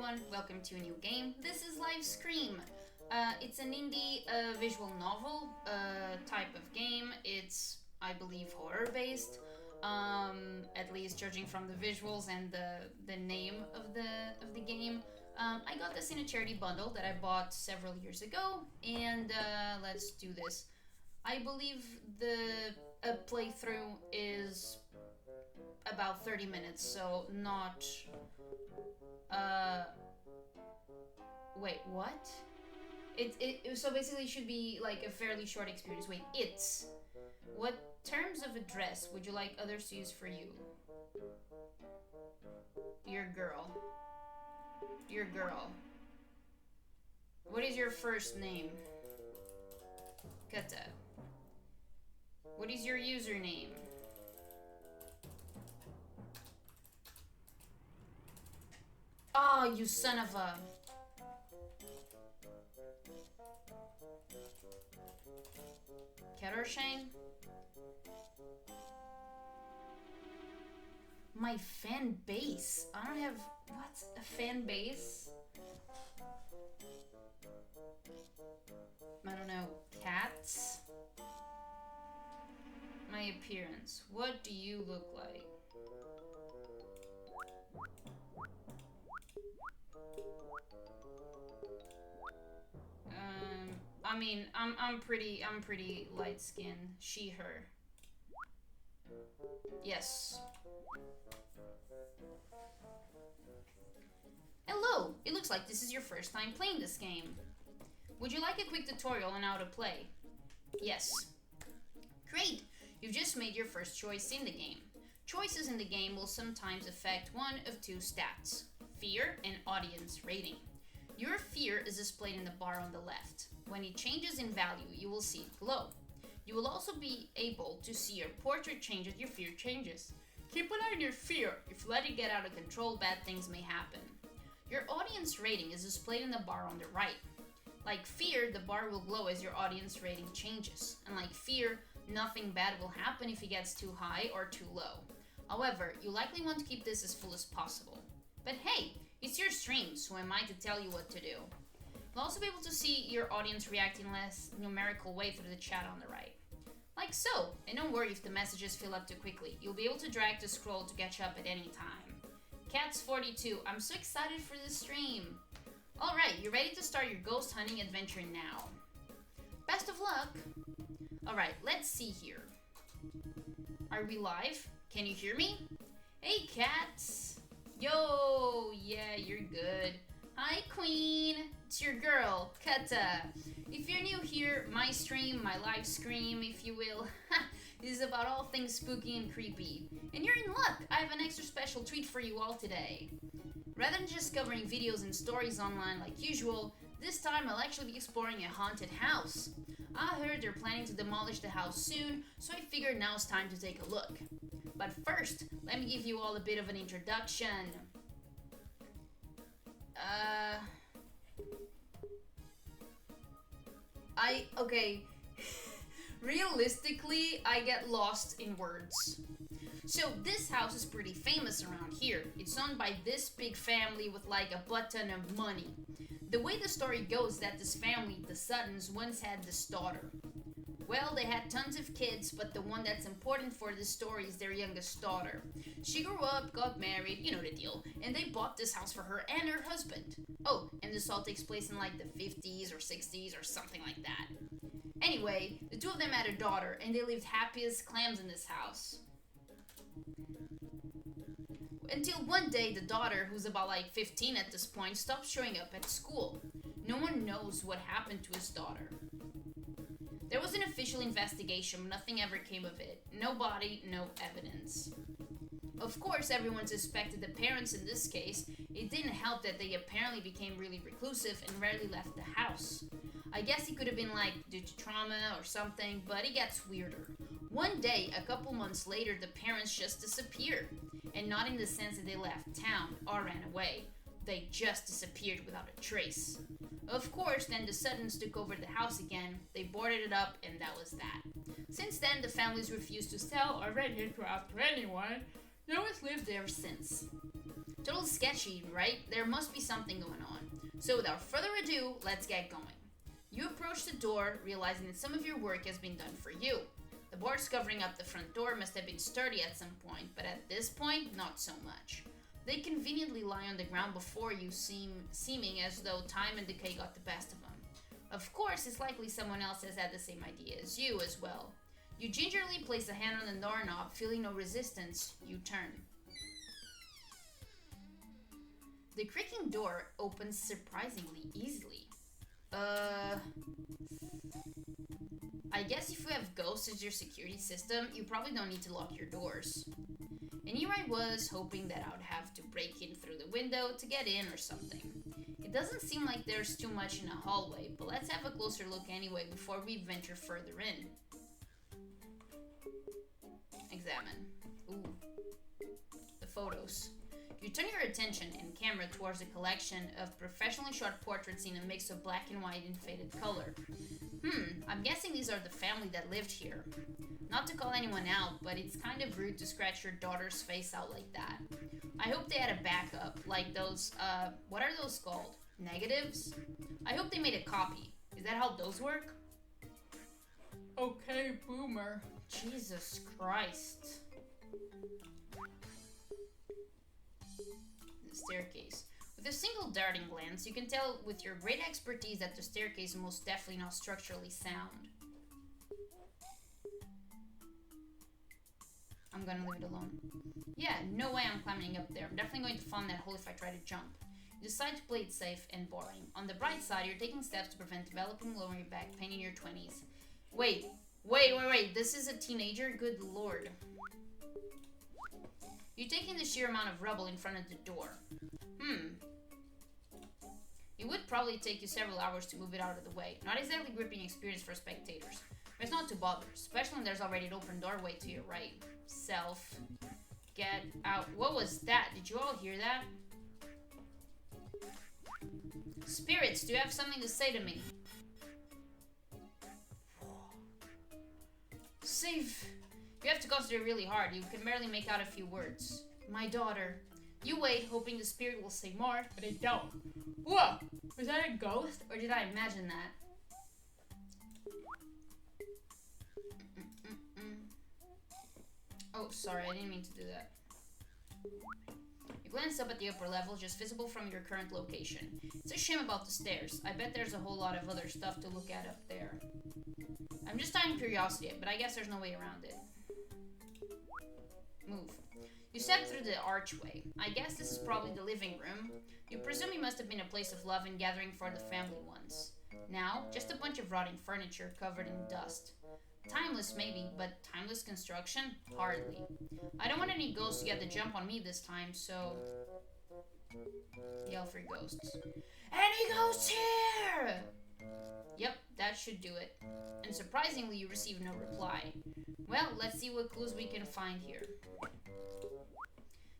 everyone, welcome to a new game. This is LiveScream. It's an indie visual novel type of game. It's, I believe, horror-based, at least judging from the visuals and the name of the game. I got this in a charity bundle that I bought several years ago, and let's do this. I believe the playthrough is about 30 minutes, so not... wait, what? It so basically should be like a fairly short experience. Wait, it's... What terms of address would you like others to use for you? Your girl. Your girl. What is your first name? Cata. What is your username? Oh, you son of a... Shane? My fan base? I don't have... What's a fan base? I don't know. Cats? My appearance. What do you look like? I mean, I'm pretty light skinned. She, her. Yes. Hello! It looks like this is your first time playing this game. Would you like a quick tutorial on how to play? Yes. Great! You've just made your first choice in the game. Choices in the game will sometimes affect one of two stats: fear and audience rating. Your fear is displayed in the bar on the left. When it changes in value, you will see it below. You will also be able to see your portrait change as your fear changes. Keep an eye on your fear. If you let it get out of control, bad things may happen. Your audience rating is displayed in the bar on the right. Like fear, the bar will glow as your audience rating changes. And like fear, nothing bad will happen if it gets too high or too low. However, you likely want to keep this as full as possible. But hey, it's your stream, so am I to tell you what to do? You'll also be able to see your audience react in less numerical way through the chat on the right. Like so, and don't worry if the messages fill up too quickly. You'll be able to drag to scroll to catch up at any time. Cats42, I'm so excited for this stream. Alright, you ready to start your ghost hunting adventure now? Best of luck! Alright, let's see here. Are we live? Can you hear me? Hey cats! Yo, yeah, you're good. Hi queen, it's your girl, Cata. If you're new here, my stream, my live scream, if you will, is about all things spooky and creepy. And you're in luck, I have an extra special treat for you all today. Rather than just covering videos and stories online like usual, this time I'll actually be exploring a haunted house. I heard they're planning to demolish the house soon, so I figured now's time to take a look. But first, let me give you all a bit of an introduction. Okay. Realistically, I get lost in words. So this house is pretty famous around here. It's owned by this big family with like a butt ton of money. The way the story goes that this family, the Suttons, once had this daughter. Well, they had tons of kids, but the one that's important for this story is their youngest daughter. She grew up, got married, you know the deal, and they bought this house for her and her husband. Oh, and this all takes place in like the 50s or 60s or something like that. Anyway, the two of them had a daughter, and they lived happy as clams in this house. Until one day, the daughter, who's about like 15 at this point, stopped showing up at school. No one knows what happened to his daughter. There was an official investigation, but nothing ever came of it. No body, no evidence. Of course, everyone suspected the parents in this case. It didn't help that they apparently became really reclusive and rarely left the house. I guess it could have been like due to trauma or something, but it gets weirder. One day, a couple months later, the parents just disappeared. And not in the sense that they left town or ran away. They just disappeared without a trace. Of course, then the Suttons took over the house again, they boarded it up, and that was that. Since then, the families refused to sell or rent it to after anyone. No one's lived there since. Total sketchy, right? There must be something going on. So without further ado, let's get going. You approach the door, realizing that some of your work has been done for you. The boards covering up the front door must have been sturdy at some point, but at this point, not so much. They conveniently lie on the ground before you, seeming as though time and decay got the best of them. Of course, it's likely someone else has had the same idea as you as well. You gingerly place a hand on the doorknob, feeling no resistance. You turn. The creaking door opens surprisingly easily. I guess if you have ghosts as your security system, you probably don't need to lock your doors. And here I was, hoping that I would have to break in through the window to get in or something. It doesn't seem like there's too much in a hallway, but let's have a closer look anyway before we venture further in. Examine. Ooh. The photos. You turn your attention and camera towards a collection of professionally shot portraits in a mix of black and white and faded color. I'm guessing these are the family that lived here. Not to call anyone out, but it's kind of rude to scratch your daughter's face out like that. I hope they had a backup, like those, what are those called? Negatives? I hope they made a copy. Is that how those work? Okay, boomer. Jesus Christ. The staircase. With a single darting glance, you can tell with your great expertise that the staircase is most definitely not structurally sound. I'm gonna leave it alone. Yeah, no way I'm climbing up there. I'm definitely going to fall in that hole if I try to jump. You decide to play it safe and boring. On the bright side, you're taking steps to prevent developing lower back pain in your 20s. Wait. This is a teenager? Good lord. You take in the sheer amount of rubble in front of the door. It would probably take you several hours to move it out of the way. Not exactly gripping experience for spectators. But it's not to bother, especially when there's already an open doorway to your right. Self. Get out. What was that? Did you all hear that? Spirits, do you have something to say to me? Save. You have to concentrate really hard. You can barely make out a few words. My daughter. You wait, hoping the spirit will say more, but it don't. Whoa! Was that a ghost, or did I imagine that? Oh, sorry, I didn't mean to do that. You glance up at the upper level, just visible from your current location. It's a shame about the stairs. I bet there's a whole lot of other stuff to look at up there. I'm just out of curiosity, but I guess there's no way around it. Move. You step through the archway. I guess this is probably the living room. You presume it must have been a place of love and gathering for the family once. Now, just a bunch of rotting furniture covered in dust. Timeless maybe, but timeless construction? Hardly. I don't want any ghosts to get the jump on me this time, so... Yell for ghosts. Any ghosts here? Yep, that should do it. And surprisingly, you receive no reply. Well, let's see what clues we can find here.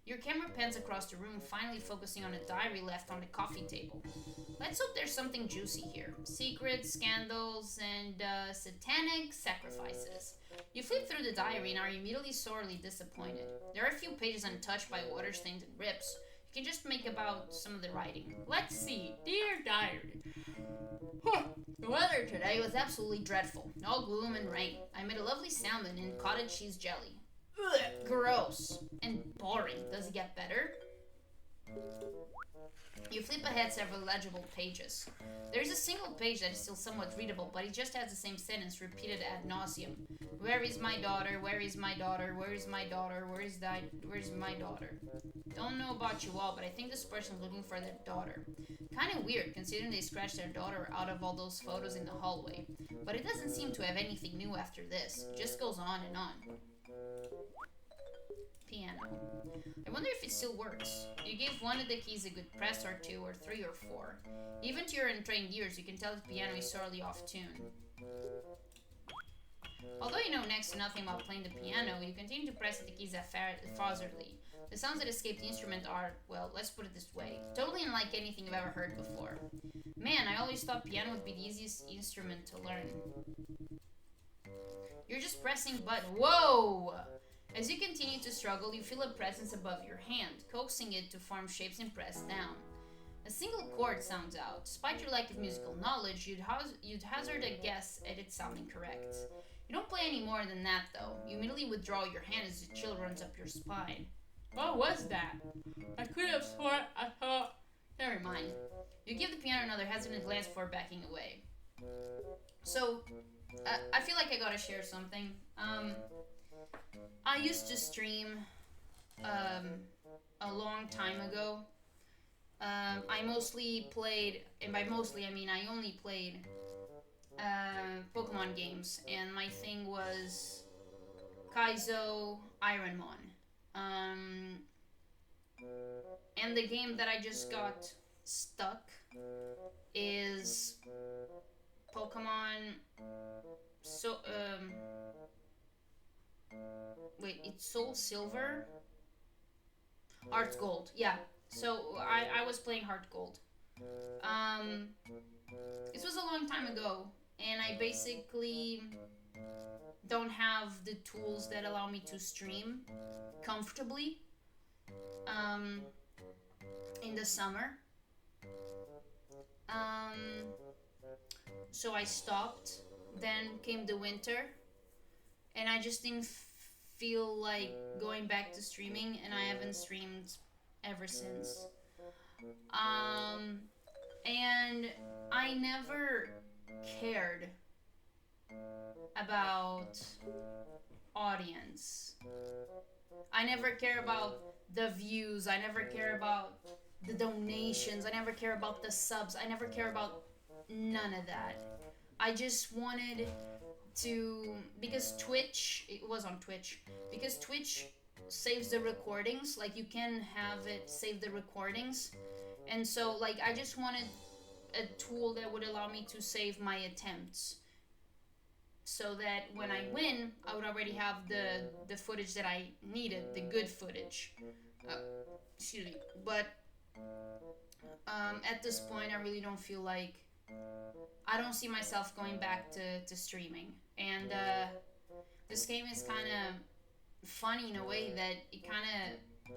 Your camera pans across the room, finally focusing on a diary left on the coffee table. Let's hope there's something juicy here. Secrets, scandals, and satanic sacrifices. You flip through the diary and are immediately sorely disappointed. There are a few pages untouched by water stains and rips. You can just make about some of the writing. Let's see. Dear diary. The weather today was absolutely dreadful. All gloom and rain. I made a lovely salmon and cottage cheese jelly. Ugh, gross. And boring. Does it get better? You flip ahead several legible pages. There is a single page that is still somewhat readable, but it just has the same sentence repeated ad nauseum. Where is my daughter? Where is my daughter? Where is my daughter? Where's my daughter? Don't know about you all, but I think this person's looking for their daughter. Kinda weird, considering they scratched their daughter out of all those photos in the hallway. But it doesn't seem to have anything new after this. It just goes on and on. Piano. I wonder if it still works. You give one of the keys a good press or two, or three or four. Even to your untrained ears, you can tell the piano is sorely off tune. Although you know next to nothing about playing the piano, you continue to press at the keys haphazardly. The sounds that escape the instrument are, well, let's put it this way, totally unlike anything you've ever heard before. Man, I always thought piano would be the easiest instrument to learn. You're just pressing buttons. Whoa! As you continue to struggle, you feel a presence above your hand, coaxing it to form shapes and press down. A single chord sounds out. Despite your lack of musical knowledge, you'd hazard a guess at it sounding correct. You don't play any more than that, though. You immediately withdraw your hand as a chill runs up your spine. What was that? I could have sworn I thought... Never mind. You give the piano another hesitant glance before backing away. So, I feel like I gotta share something. I used to stream a long time ago. I mostly played, and by mostly I mean I only played Pokemon games, and my thing was Kaizo Ironmon. And the game that I just got stuck is Pokemon. So wait, it's Soul Silver, Heart Gold. Yeah. So I was playing Heart Gold. This was a long time ago, and I basically don't have the tools that allow me to stream comfortably in the summer. So I stopped. Then came the winter, and I just didn't feel like going back to streaming, and I haven't streamed ever since. And I never cared about audience. I never care about the views. I never care about the donations. I never care about the subs. I never care about none of that. I just wanted to, because Twitch, it was on Twitch, because Twitch saves the recordings, like you can have it save the recordings, and so like I just wanted a tool that would allow me to save my attempts, so that when I win, I would already have the footage that I needed, the good footage. Excuse me, but at this point, I really don't feel like, I don't see myself going back to streaming, and this game is kind of funny in a way that it kind of,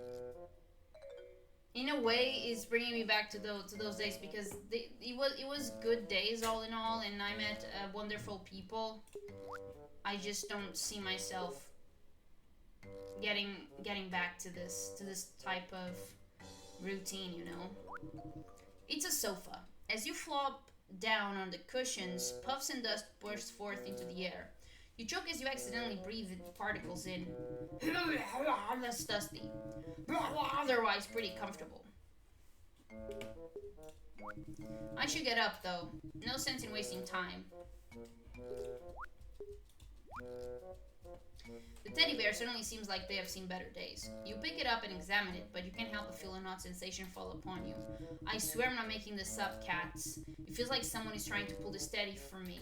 in a way, is bringing me back to those days, because it was good days all in all, and I met wonderful people. I just don't see myself getting back to this type of routine, you know. It's a sofa. As you flop down on the cushions, puffs and dust burst forth into the air. You choke as you accidentally breathe the particles in. That's dusty. Otherwise pretty comfortable. I should get up, though. No sense in wasting time. The teddy bear certainly seems like they have seen better days. You pick it up and examine it, but you can't help but feel an odd sensation fall upon you. I swear I'm not making this up, cats. It feels like someone is trying to pull this teddy from me.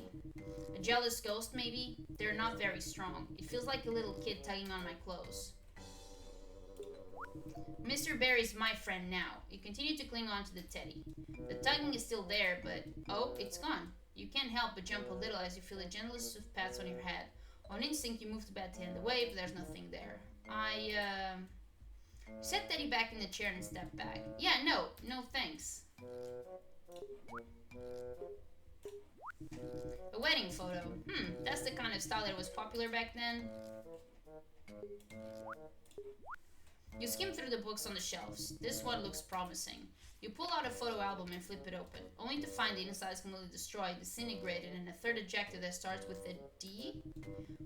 A jealous ghost, maybe? They're not very strong. It feels like a little kid tugging on my clothes. Mr. Bear is my friend now. You continue to cling on to the teddy. The tugging is still there, but oh, it's gone. You can't help but jump a little as you feel the gentlest of pats on your head. On instinct, you move the bad hand away, but there's nothing there. I set Teddy back in the chair and step back. Yeah, no thanks. A wedding photo. That's the kind of style that was popular back then. You skim through the books on the shelves. This one looks promising. You pull out a photo album and flip it open, only to find the inside is completely destroyed, disintegrated, and a third adjective that starts with a D?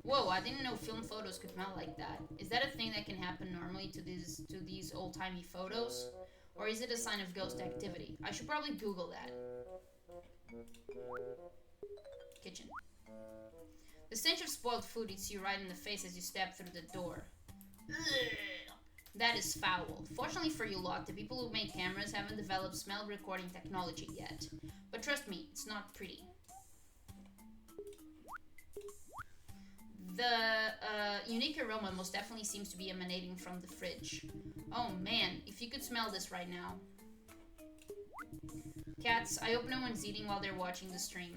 Whoa, I didn't know film photos could melt like that. Is that a thing that can happen normally to these old-timey photos? Or is it a sign of ghost activity? I should probably Google that. Kitchen. The stench of spoiled food hits you right in the face as you step through the door. Ugh. That is foul. Fortunately for you lot, the people who make cameras haven't developed smell recording technology yet. But trust me, it's not pretty. The unique aroma most definitely seems to be emanating from the fridge. Oh man, if you could smell this right now. Cats, I hope no one's eating while they're watching the stream.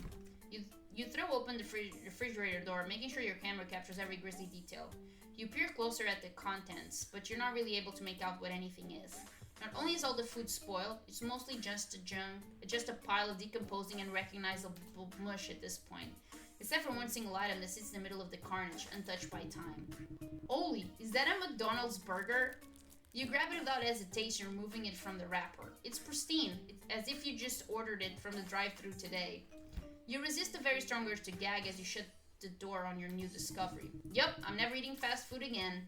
You throw open the refrigerator door, making sure your camera captures every grisly detail. You peer closer at the contents, but you're not really able to make out what anything is. Not only is all the food spoiled, it's mostly just a pile of decomposing and recognizable mush at this point. Except for one single item that sits in the middle of the carnage, untouched by time. Holy, is that a McDonald's burger? You grab it without hesitation, removing it from the wrapper. It's pristine, it's as if you just ordered it from the drive-thru today. You resist a very strong urge to gag as you shut the door on your new discovery. Yup, I'm never eating fast food again.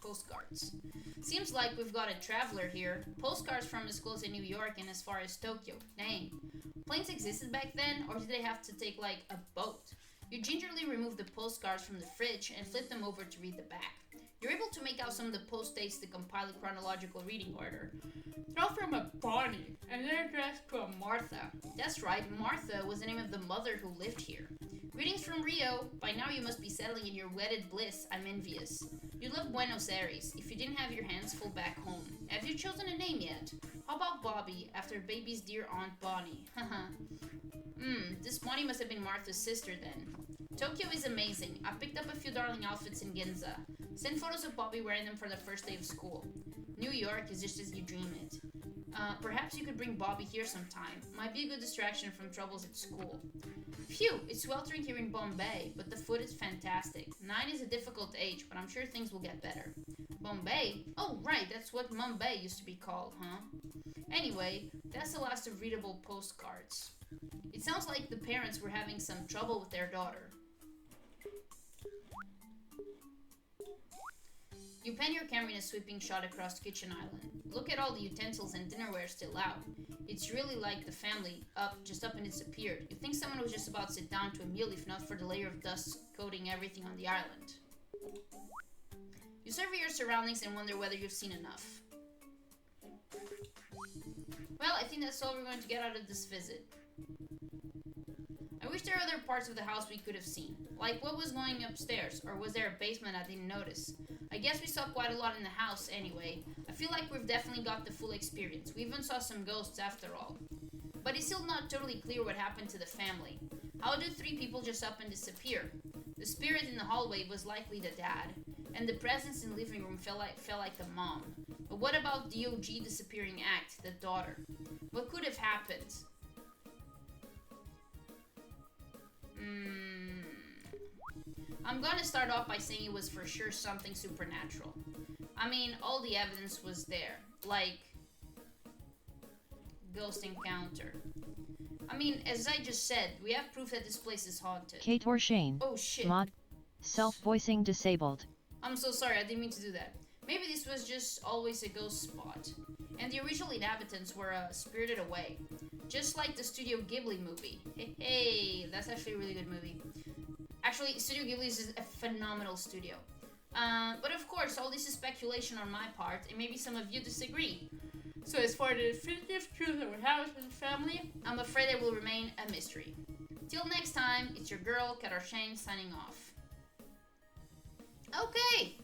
Postcards. Seems like we've got a traveler here. Postcards from as close as New York and as far as Tokyo. Dang. Planes existed back then, or did they have to take like a boat? You gingerly remove the postcards from the fridge and flip them over to read the back. You're able to make out some of the post dates to compile a chronological reading order. They're all from a Bonnie, and they're addressed to a Martha. That's right, Martha was the name of the mother who lived here. Greetings from Rio. By now you must be settling in your wedded bliss. I'm envious. You love Buenos Aires, if you didn't have your hands full back home. Have you chosen a name yet? How about Bobby, after baby's dear Aunt Bonnie? Haha. This Bonnie must have been Martha's sister then. Tokyo is amazing. I picked up a few darling outfits in Ginza. Send photos of Bobby wearing them for the first day of school. New York is just as you dream it. Perhaps you could bring Bobby here sometime. Might be a good distraction from troubles at school. Phew, it's sweltering here in Bombay, but the food is fantastic. 9 is a difficult age, but I'm sure things will get better. Bombay? Oh, right, that's what Mumbai used to be called, huh? Anyway, that's the last of readable postcards. It sounds like the parents were having some trouble with their daughter. You pan your camera in a sweeping shot across the kitchen island. Look at all the utensils and dinnerware still out. It's really like the family just up and disappeared. You'd think someone was just about to sit down to a meal if not for the layer of dust coating everything on the island. You survey your surroundings and wonder whether you've seen enough. Well, I think that's all we're going to get out of this visit. I wish there were other parts of the house we could have seen. Like what was going upstairs, or was there a basement I didn't notice? I guess we saw quite a lot in the house anyway. I feel like we've definitely got the full experience. We even saw some ghosts after all. But it's still not totally clear what happened to the family. How do 3 people just up and disappear? The spirit in the hallway was likely the dad, and the presence in the living room felt like the mom. But what about the OG disappearing act, the daughter? What could have happened? I'm gonna start off by saying it was for sure something supernatural. I mean, all the evidence was there, like ghost encounter. I mean, as I just said, we have proof that this place is haunted. Kate or Shane. Oh shit. Mod. Self-voicing disabled. I'm so sorry, I didn't mean to do that. Maybe this was just always a ghost spot, and the original inhabitants were spirited away. Just like the Studio Ghibli movie. Hey, that's actually a really good movie. Actually, Studio Ghibli is a phenomenal studio. But of course, all this is speculation on my part, and maybe some of you disagree. So as for the definitive truth of what happened to the family, I'm afraid it will remain a mystery. Till next time, it's your girl, Cata signing off. Okay!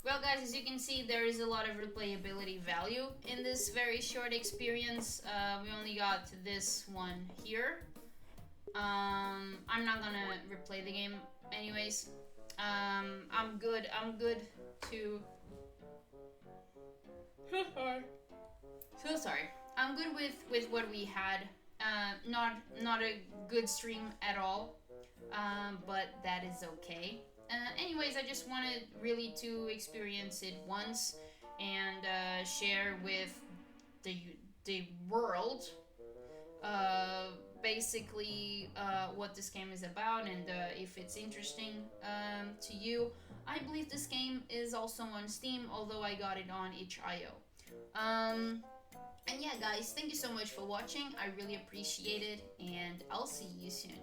Well guys, as you can see, there is a lot of replayability value in this very short experience. We only got this one here. I'm not gonna replay the game anyways. I'm good to... So sorry. I'm good with what we had. Not a good stream at all. But that is okay. Anyways, I just wanted really to experience it once and share with the world basically what this game is about, and if it's interesting to you. I believe this game is also on Steam, although I got it on itch.io. And yeah guys, thank you so much for watching. I really appreciate it, and I'll see you soon.